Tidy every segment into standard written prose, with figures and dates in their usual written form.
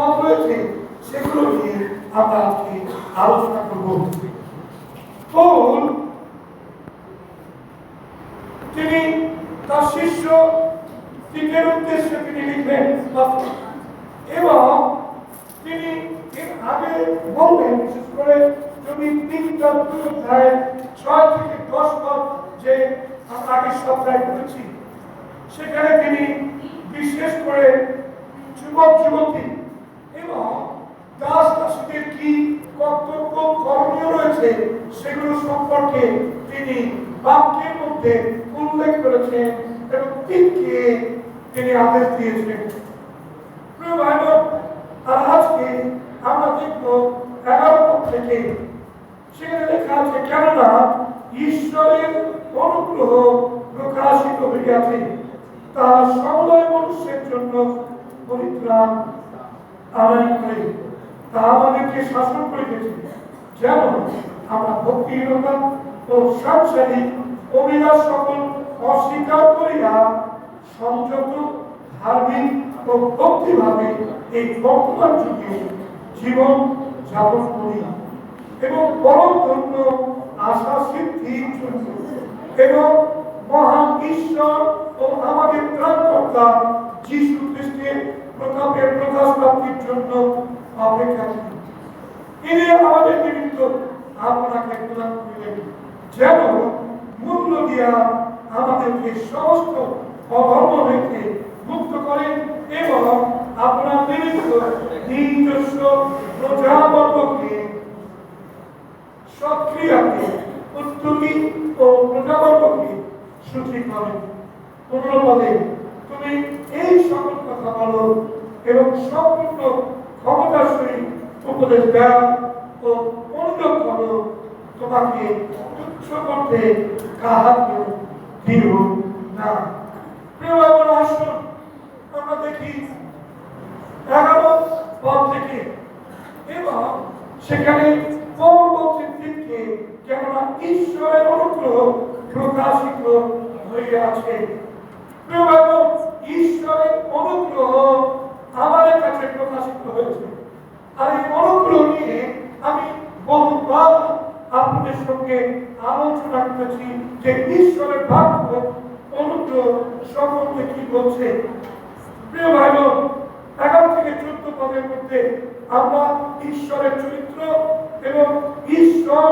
পথ রয়েছে সেগুলো নিয়ে আমরা আজকে আলোচনা করব। পৌল তিনি তার শিষ্য তিনের উদ্দেশ্যে তিনি লিখলেন এবং তিনি এর আগে বললেন, বিশেষ করে যদি 3:6-10 পদ যে আমরা আগের সপ্তাহে করেছি, সেখানে তিনি বিশেষ করে যুবক যুবতী এবং দাস দাসীদের কি কর্তব্য করণীয় রয়েছে সেগুলো সম্পর্কে তিনি বাক্যের মধ্যে উল্লেখ করেছেন এবং তিনকে তিনি আদেশ দিয়েছেন। প্রিয় ভাই বোন, আর আজকে আমরা দেখব 11 পদ থেকে, সেখানে লেখা আছে, কেননা ঈশ্বরের অনুগ্রহ প্রকাশিত হইয়াছে, তাহা সমুদয় মনুষ্যের জন্য পরিত্রাণ আদায় করে তা আমাদেরকে শাসন করিতেছে, যেন আমরা ভক্তিহীনতা ও সাংসারিক অভিলাষ সকল অস্বীকার করিয়া সংযত, ধার্মিক ও ভক্তিভাবে এই বর্তমান যুগে জীবন যাপন করি এবং পরম ধন্য আশা সিদ্ধির জন্য এবং মহান ঈশ্বর ও আমাদের ত্রাণকর্তা যীশু খ্রিস্টের প্রতাপের প্রকাশ প্রাপ্তির জন্য অপেক্ষা করি। তিনি আমাদের নিমিত্ত আপনাকে প্রদান করিলেন, যেন মূল্য দিয়া আমাদেরকে সমস্ত অধর্ম হইতে মুক্ত করেন এবং আপনার নিমিত্ত নিজস্ব প্রজাবর্গকে সক্রিয়ভাবে উদ্যোগী ও প্রজাবর্গকে সূচি করেন। 15 পদে, তুমি এই সকল কথা বলো এবং সম্পূর্ণ ক্ষমতার সহিত উপদেশ দাও ও অনুযোগ করো, তোমাকে তুচ্ছ করতে কাহাকে দিও না। প্রিয় বাবুর আসুন আমরা দেখি 11 পদ থেকে, এবং সেখানে পৌল বলছেন দিনকে, কেননা ঈশ্বরের অনুগ্রহ প্রকাশিত হইয়াছে। প্রিয় বাবু, ঈশ্বরের অনুগ্রহ আমাদের কাছে প্রকাশিত হয়েছে, আর এই অনুগ্রহ নিয়ে আমি বহুবার আপনাদের সঙ্গে আলোচনা করেছি যে ঈশ্বরের বাক্য অনুগ্রহ সম্পর্কে কি বলছে। প্রিয় ভাই বোন, 11 থেকে 14 পদের মধ্যে আমরা ঈশ্বরের চরিত্র এবং ঈশ্বর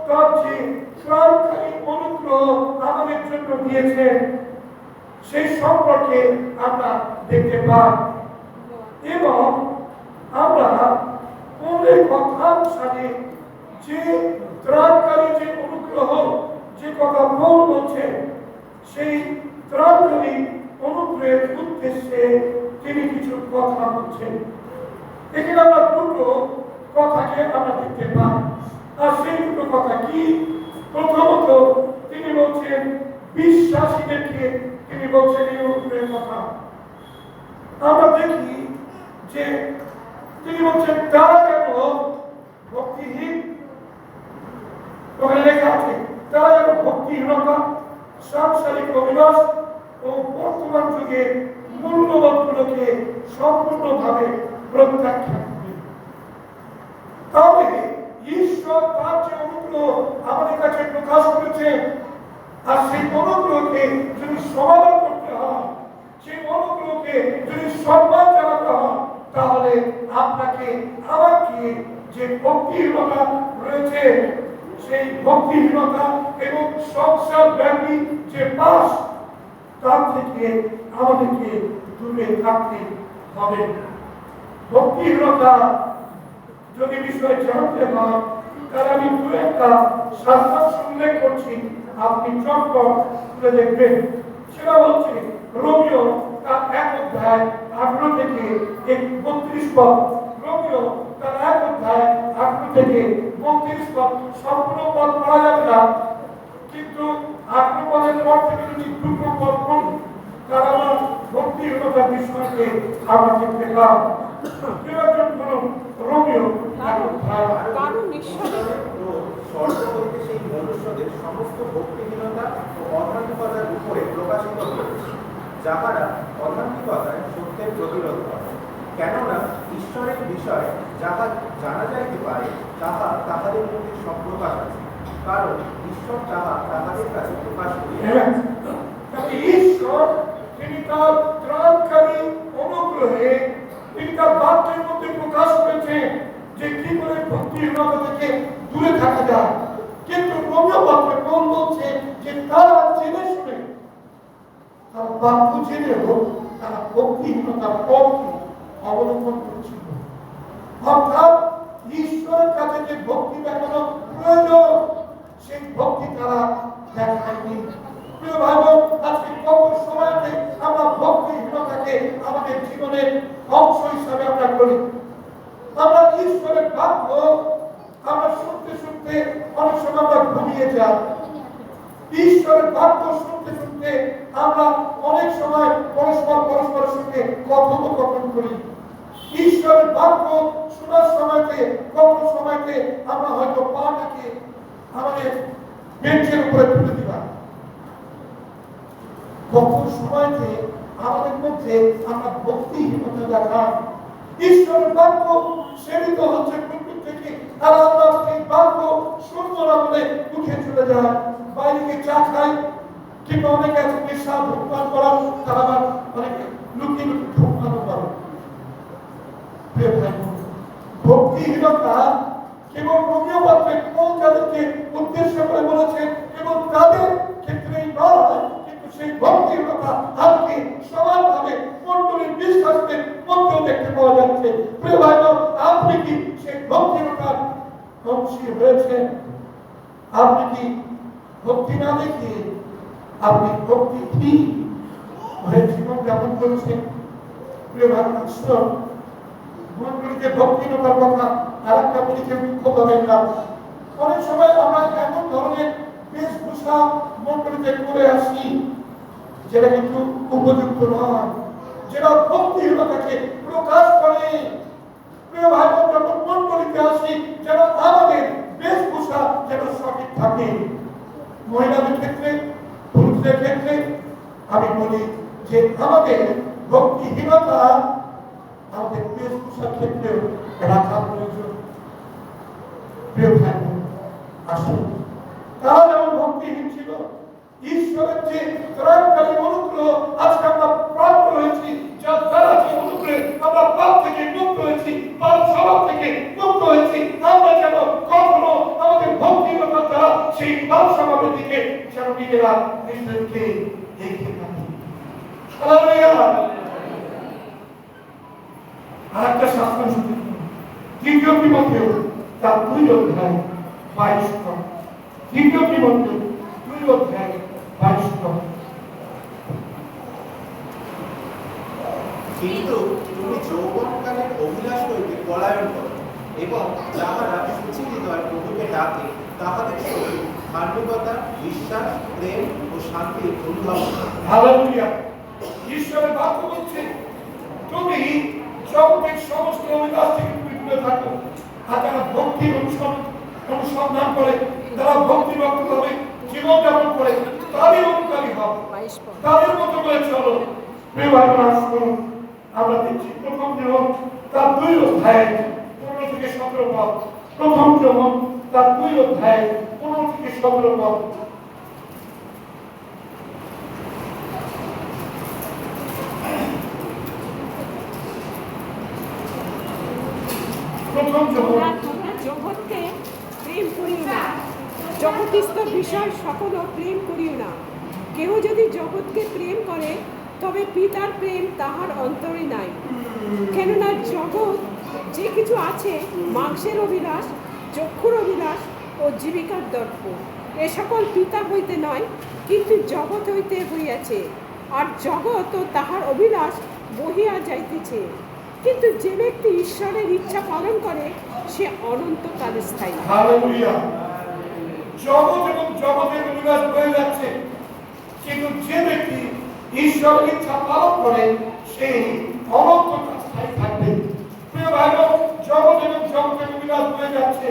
তার যে ত্রাণকারী অনুগ্রহ আমাদের জন্য দিয়েছেন সেই সম্পর্কে আমরা দেখতে পাই, এবং আমরা পৌলের কথা অনুসারে যে ত্রাণকারী যে অনুগ্রহ যে কথা পৌল বলছে, সেই ত্রাণকারী অনুগ্রহের উদ্দেশ্যে তিনি কিছু কথা বলছেন। এখানে আমরা দুটো কথাকে আমরা দেখতে পাই, আর সেই দুটো কথা কি? প্রথমত তিনি বলছেন বিশ্বাসীদেরকে, তিনি বলছেন এই অনুগ্রহের কথা। আমরা দেখি যে তিনি বলছেন তারা যেন ভক্তিহীন, ওখানে লেখা আছে তারা যেন ভক্তিহীনতা, সাংসারিক অভিলাষ ও বর্তমান যুগে মূল্যবোধগুলোকে সম্পূর্ণভাবে প্রত্যাখ্যান করে। তাহলে ঈশ্বর তার যে অনুগ্রহ আমাদের কাছে প্রকাশ করেছে, আর সেই অনুগ্রহকে যদি সমাধান করতে হয়, সেই অনুগ্রহকে যদি সম্মান জানাতে হয়, তাহলে আপনাকে আমাকে যে ভক্তিহীনতা রয়েছে, সেই ভক্তিহীনতা এবং সংসার ব্যাপী যে পাশ, তার থেকে আমাদেরকে দূরে থাকতে হবে। ভক্তিহীনতা যদি বিষয় জানতে হয়, তাহলে আমি দু একটা শাস্ত্রাংশ উল্লেখ করছি, আপনি চটপট তুলে দেখবেন। সেটা হচ্ছে রোমিও তার 1 অধ্যায় 18 থেকে 32 পদ। রোমিও তার 1 অধ্যায় 18 থেকে 32 পদ। সম্পূর্ণ পদ পড়া যাবে না, কিন্তু 18 পদের পর থেকে যদি দুটো পদ পড়ি, তার আমার ভক্তিহীনতার বিষয়কে আমরা দেখতে পাব। নির্বাচন করুন রোমিও 1 অধ্যায়। সেই মনুষ্যদের সমস্ত ভক্তিহীনতা ও অধার্মিকতার উপরে প্রকাশিত হয়েছে, যাহারা অধার্মিকতায় সত্যের প্রতিরোধ করে। কেননা ঈশ্বরের বিষয় যাহা জানা যাইতে পারে তাহা তাহাদের মধ্যে সব প্রকাশ আছে, কারণ ঈশ্বর তাহা তাহাদের কাছে প্রকাশ করিয়া ঈশ্বর তিনি তার ত্রাণকারী অনুগ্রহে তিনি তার বাক্যের মধ্যে প্রকাশ করেছেন যে কি করে ভক্তিহীনতা থেকে দূরে থাকা যায়। কিন্তু রোমীয় বাক্যে পৌল বলছে যে তারা জেনে শুনে, তারা বাক্য জেনেও তারা ভক্তিহীনতার পথকে অবলম্বন করেছিল। অর্থাৎ ঈশ্বরের কাছে যে ভক্তি দেখানো প্রয়োজন সেই ভক্তি তারা দেখায়নি। প্রিয় ভাই বোন, আজকে কত সময়তে আমরা ভক্তিহীনতাকে আমাদের জীবনের অংশ হিসাবে আমরা করি। আমরা ঈশ্বরের বাক্য আমরা শুনতে শুনতে অনেক সময় আমরা ঘুমিয়ে যাই। ঈশ্বরের বাক্য শুনতে শুনতে আমরা অনেক সময় পরস্পরের সঙ্গে কথোপকথন করি। ঈশ্বরের বাক্য শোনার সময়তে কত সময়তে আমরা হয়তো পাটাকে আমাদের বেঞ্চের উপরে তুলে দিবা। কত সময়তে আমাদের মধ্যে আমরা ভক্তিহীনতা দেখাই। ঈশ্বরের বাক্য সেবিত হচ্ছে পৃথিবী থেকে, আর আমরা সেই বাক্য শুনবো না বলে উঠে চলে যায়, বাইরে চা খাই, কিংবা অনেকে আছে নেশা ধূমপান করা, তারা আবার অনেকে লুকিয়ে লুকিয়ে ধূমপান করে। ভক্তিহীনতা কেবল রোমীয় বাক্যে পৌল তাদেরকে উদ্দেশ্য করে বলেছেন এবং তাদের ক্ষেত্রেই নয়, কিন্তু সেই ভক্তিহীনতা আজকে সমানভাবে মণ্ডলীর বিশ্বাসের মধ্যেও দেখতে পাওয়া যাচ্ছে। প্রিয় ভাই বোন, আপনি কি সেই ভক্তিহীনতার অংশী হয়েছেন? আপনি কি ভক্তি না দেখিয়ে আপনি ভক্তিহীন হয়ে জীবন যাপন করছেন? প্রিয় ভাই বোন, মণ্ডলীতে ভক্তিহীনতার কথা আর একটা বলিকে দুঃখ পাবেন না। অনেক সময় আমরা এমন ধরনের বেশভূষা মণ্ডলীতে করে আসি যেটা কিন্তু উপযুক্ত নয়, যেটা ভক্তিহীনতাকে প্রকাশ করে। প্রিয় ভাই বোন, যখন মণ্ডলীতে আসি যেন আমাদের বেশভূষা যেন সঠিক থাকে। মহিলাদের ক্ষেত্রে, পুরুষদের ক্ষেত্রে আমি বলি যে আমাদের ভক্তিহীনতা আমাদের বেশভূষার ক্ষেত্রেও রাখা প্রয়োজন। প্রিয় ভাই বোন, আসুন, তারা যেমন ভক্তিহীন ছিল, ঈশ্বরের যে ত্রাণকারী অনুগ্রহ আজকে আমরা প্রাপ্ত হয়েছি, যার দ্বারা যে অনুগ্রহে আমরা পাপ থেকে মুক্ত হয়েছি, পাপ স্বভাব থেকে মুক্ত হয়েছি, আমরা যেন কখনো আমাদের ভক্তিহীনতার দ্বারা সেই পাপ স্বভাবের দিকে যেন নিজেরা নিজেদেরকে এগিয়ে থাকি। হালেলুয়া। আর একটা শাস্ত্র শুনতে, দ্বিতীয় তিমথেও তার 2 অধ্যায় 22 পদ। দ্বিতীয় তিমথেও 2 অধ্যায় 22 পদ। কিন্তু তুমি যৌবনকালের অভিলাষ হইতে পলায়ন করো, এবং যাহারা সুচিহৃদয় প্রভুকে ডাকে তাহাদের সহিত ধার্মিকতা, বিশ্বাস, প্রেম ও শান্তির অনুধাবন করো। হালেলুয়া। ঈশ্বরের বাক্য বলছে তুমি জগতের সমস্ত অভিলাষ থেকে তুমি দূরে থাকো। আর যারা ভক্তির অনুসন্ধান করে, যারা ভক্তিভক্তভাবে জীবনযাপন করে, তাদের অনুকারী হও, তাদের মতো করে চলো। প্রিয় ভাই বোন, আসুন আমরা দেখছি প্রথম জীবন তার 2 অধ্যায় 15 থেকে 17 পদ। প্রথম জীবন তার 2 অধ্যায় 15 থেকে 17 পদ। জগৎকে প্রেম করিও না, জগৎস্থ বিষয় সকল প্রেম করিও না। কেহ যদি জগৎকে প্রেম করে তবে পিতার প্রেম তাহার অন্তরে নাই। কেননা জগৎ যে কিছু আছে, মাংসের অভিলাষ, চক্ষুর অভিলাষ ও জীবিকার দর্প, এ সকল পিতা হইতে নয়, কিন্তু জগৎ হইতে হইয়াছে। আর জগৎ ও তাহার অভিলাষ বহিয়া যাইতেছে। কিন্তু যে ব্যক্তি ঈশ্বরের ইচ্ছা পালন করে সে অনন্তকাল স্থায়ী। হালেলুয়া। জগৎ এবং জগতের অভিলাষ বয়ে যাচ্ছে, কিন্তু যে ব্যক্তি ঈশ্বরের ইচ্ছা পালন করে সে অনন্তকাল স্থায়ী থাকবে। প্রিয় ভাই বোন, জগৎ এবং জগতের অভিলাষ বয়ে যাচ্ছে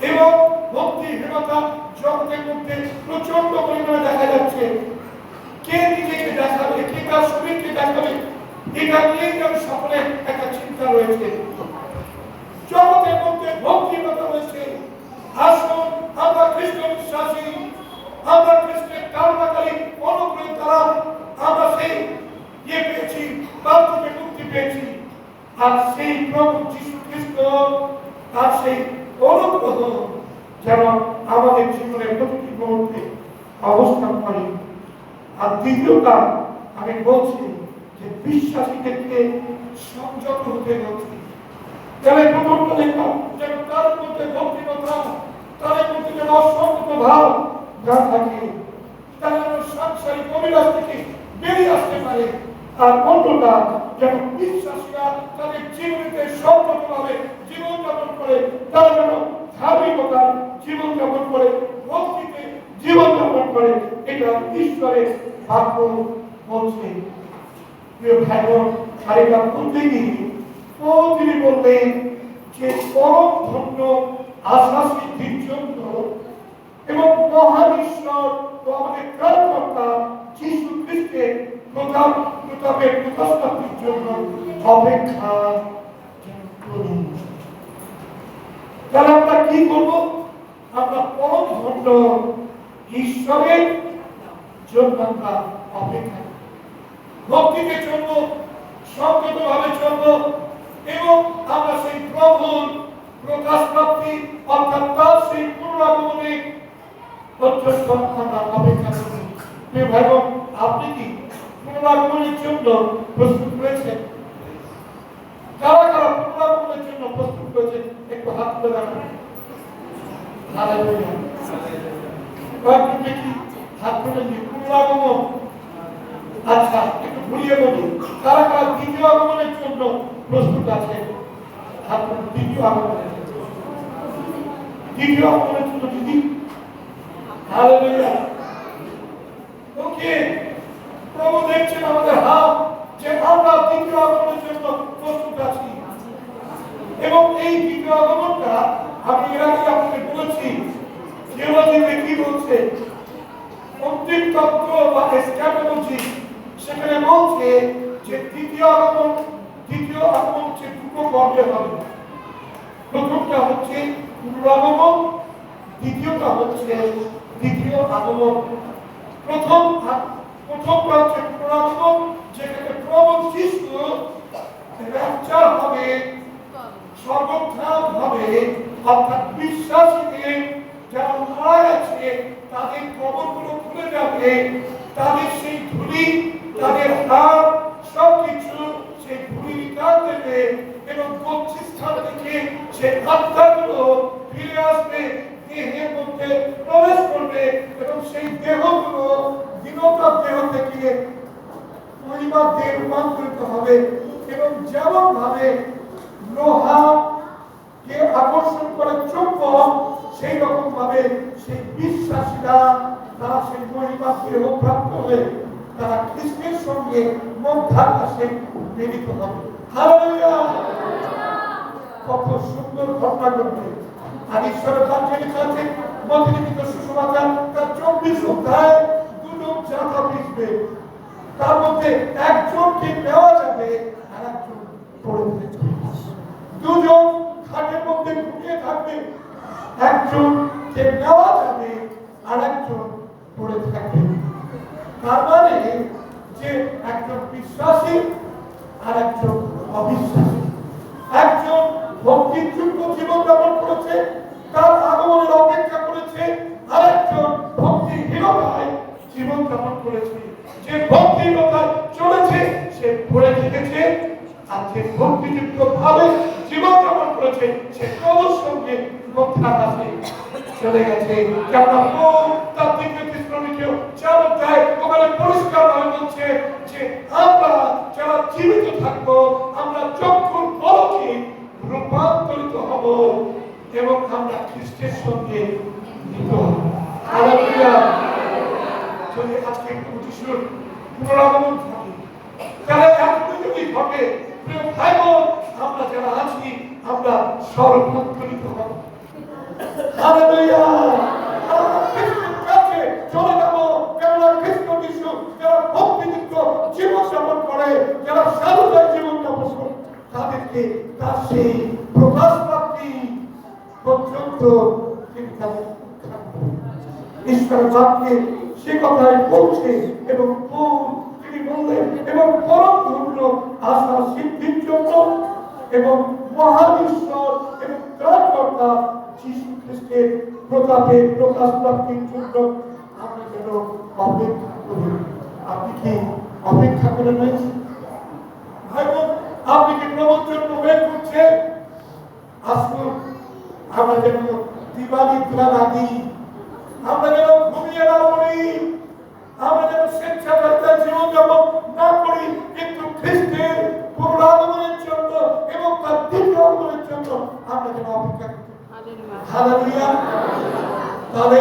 এবং ভক্তিহীনতা জগতের মধ্যে প্রচন্ড পরিমাণে দেখা যাচ্ছে। কে নিজেকে দেখাবে, কে তার শরীরকে দেখাবে, এটা নিয়েই যেন সকলের একটা চিন্তা রয়েছে। সেই প্রভু যীশু খ্রিস্ট তার সেই অনুগ্রহ যেন আমাদের জীবনের প্রতিটি মুহূর্তে অবস্থান করে। আর দ্বিতীয়টা আমি বলছি যে বিশ্বাসীদেরকে সংযত হতে বলছি। যারা প্রথমটা দেখলাম যেন তার মধ্যে ভক্তিমতা, তাদের মধ্যে যেন অসংযত ভাব না থাকে, তারা যেন সাংসারিক অভিলাষ থেকে বেরিয়ে আসতে পারে। আর অন্যটা যেন বিশ্বাসীরা তাদের জীবনীতে সংযতভাবে জীবনযাপন করে, তারা যেন ধার্মিকতার জীবনযাপন করে, ভক্তিতে জীবনযাপন করে। এটা ঈশ্বরের বাক্য বলছে। প্রিয় ভাই বোন, আর এটা বলতে গিয়ে তিনি বললেন যে পরম ধন্য আশা সিদ্ধির জন্য এবং মহান ঈশ্বর ও আমাদের ত্রাণকর্তা যীশু খ্রিস্টের প্রতাপের প্রতিষ্ঠার জন্য অপেক্ষা করুন। তাহলে আমরা কি করবো? আমরা পরম ধন্য ঈশ্বরের জন্য আমরা অপেক্ষা, ভক্তিতে চলবো, সংযতভাবে চলবো এবং আমরা সেই প্রভুর প্রকাশ প্রাপ্তি অর্থাৎ তার সেই পুনরাগমনে পর্যন্ত আমরা অপেক্ষা করব। প্রিয় ভাই বোন, আপনি কি পুনরাগমনের জন্য প্রস্তুত রয়েছেন? কারা কারা পুনরাগমনের জন্য প্রস্তুত রয়েছেন একটু হাত তুলে দেখান। হালেলুয়া। কয়েকজন দেখি হাত তুলে দিয়ে পুনরাগমন। আচ্ছা, একটু ঘুরিয়ে বলি, কারা কারা দ্বিতীয় আগমনের জন্য প্রস্তুত আছে? হাত তুলে। দ্বিতীয় আগমনের জন্য, দ্বিতীয় আগমনের জন্য দিদি। হালেলুয়া। ওকে, প্রভু দেখছেন আমাদের হাত যে আমরা দ্বিতীয় আগমনের জন্য প্রস্তুত আছি। এবং এই দ্বিতীয় আগমনটা আমি এর আগে আপনাকে বলেছি, থিওলজিতে কি বলছে, অন্তিম তত্ত্ব বা এসক্যাটোলজি সেখানে বলছে যে দ্বিতীয় আগমন হচ্ছে দুটো পর্বে হবে। প্রথমটা হচ্ছে পুনরাগমন, দ্বিতীয়টা হচ্ছে দ্বিতীয় আগমন। প্রথমটা হচ্ছে পুনরাগমন, যেখানে প্রভু যিশু র্যাপচার হবে, সর্বোত্থান হবে, অর্থাৎ বিশ্বাসীদের যারা মারা গেছে তাদের কবরগুলো খুলে যাবে, তাদের সেই ধুলি, তাদের হাড় সবকিছু সেই ধুলি নিকাল দেবে এবং স্থান থেকে সেই আত্মাগুলো ফিরে আসবে, দেহের মধ্যে প্রবেশ করবে এবং সেই দেহগুলো দিনকার দেহ থেকে মহিমার দেহে রূপান্তরিত হবে। এবং যেমন ভাবে লোহা কে আকর্ষণ করে চুম্বক, সেই রকম ভাবে সেই বিশ্বাসীরা তারা সেই মহিমার দেহ প্রাপ্ত হয়ে তারা খ্রিস্টের সঙ্গে মধ্যাকাশে মিলিত হবে। হালেলুয়া। কত সুন্দর ঘটনা ঘটবে। আর ঈশ্বরের বাক্যে লেখা আছে, মথিলিখিত সুসমাচার তার 24 অধ্যায়, দুজন জাতা পিছবে, তার মধ্যে একজনকে নেওয়া যাবে আর একজন পড়ে থাকবে। দুজন খাটের মধ্যে ঘুমিয়ে থাকবে, একজনকে নেওয়া যাবে আর একজন পড়ে থাকবে। তার মানে যে একজন বিশ্বাসী আর একজন অবিশ্বাসী, একজন ভক্তিযুক্ত জীবনযাপন করেছে, তার আগমনের অপেক্ষা করেছে, আর একজন ভক্তিহীনতায় জীবনযাপন করেছে। যে ভক্তিহীনতায় চলেছে সে পড়ে থেকেছে, আর যে ভক্তিযুক্ত ভাবে জীবনযাপন করেছে সে প্রভুর সঙ্গে মধ্যাকাশে চলে গেছে। কেননা তার দ্বিতীয় থিসসলনিকীয় 4 অধ্যায় ওখানে পরিষ্কার ভাবে বলছে যে আমরা যারা জীবিত থাকবো আমরা চক্ষুর পলকে রূপান্তরিত হব এবং আমরা খ্রিস্টের সঙ্গে মিলিত হব। হালেলুয়া। যদি আজকে প্রভু যিশুর পুনরাগমন থাকে, তাহলে এখনই যদি ঘটে, প্রিয় ভাই বোন, আমরা যারা আছি আমরা সর্বান্তরিত হব। হালেলুয়া। খ্রিস্টের কাছে চলে যাব, কেননা খ্রিস্ট যিশু যারা ভক্তিযুক্ত জীবনযাপন করে, যারা সাধুতায় জীবনযাপন করে, তাদেরকে তার সেই প্রকাশ প্রাপ্তি পর্যন্ত ঈশ্বরের বাক্যে সে কথাই বলছে। এবং তিনি বললেন এবং পরম ধন্য আশা সিদ্ধির জন্য এবং মহান ঈশ্বর এবং ত্রাণকর্তা যীশু খ্রিস্টের প্রতাপে প্রকাশ প্রাপ্তির জন্য আমরা যেন অপেক্ষা করি। আপনি কি অপেক্ষা করে রয়েছেন? ভাই বোন, আপনি কি প্রভুর জন্য ওয়েট করছেন? আসুন আমরা যেন দিবানিদ্রা না দিই, আমরা যেন ঘুমিয়ে না পড়ি, আমরা যেন স্বেচ্ছাচারিতার জীবনযাপন না করি, কিন্তু খ্রিস্টের পুনরাগমনের জন্য এবং তার দ্বিতীয় আগমনের জন্য আমরা যেন অপেক্ষা করি। হালেলুয়া। তাহলে